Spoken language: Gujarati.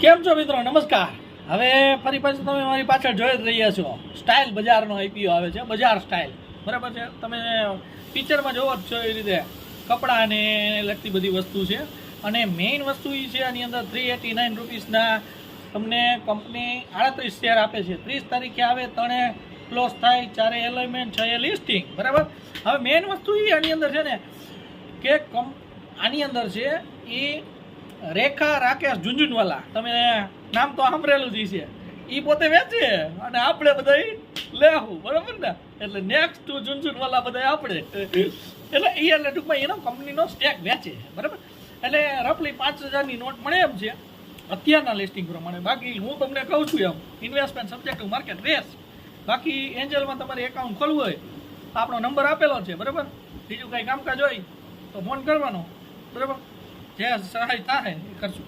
કેમ છો મિત્રો? નમસ્કાર. હવે ફરી પાછું તમે મારી પાછળ જોઈ જ રહ્યા છો. સ્ટાઇલ બજારનો આઈપીઓ આવે છે, બજાર સ્ટાઇલ, બરાબર છે. તમે પિક્ચરમાં જોવો જ છો એ રીતે કપડાને લગતી બધી વસ્તુ છે. અને મેઇન વસ્તુ એ છે આની અંદર 389 રૂપીસના તમને કંપની 38 શેર આપે છે. 30 તારીખે આવે, 3 ક્લોઝ થાય, 4 એલોઇમેન્ટ, 6 લિસ્ટિંગ, બરાબર. હવે મેઇન વસ્તુ એ આની અંદર છે ને કે આની અંદર છે એ રેખા રાકેશ ઝુંઝુનવાલા, તમે નામ તો સાંભળેલું જ છે. એ પોતે વેચે અને આપણે બધા લેવું, બરાબર ને. એટલે નેક્સ્ટ ટુ ઝુંઝુનવાલા બધા આપણે એટલે એ એટલે ટૂંકમાં એનો કંપનીનો સ્ટેક વેચે, બરાબર. એટલે રફલી 5000ની નોટ મળે એમ છે અત્યારના લિસ્ટિંગ પ્રમાણે. બાકી હું તમને કહું છું એમ investment subject to market risks. બાકી એન્જલમાં તમારે એકાઉન્ટ ખોલવું હોય તો આપણો નંબર આપેલો છે, બરાબર. બીજું કાંઈ કામકાજ હોય તો ફોન કરવાનો, બરાબર. જે સહાય થાય એ કરશું.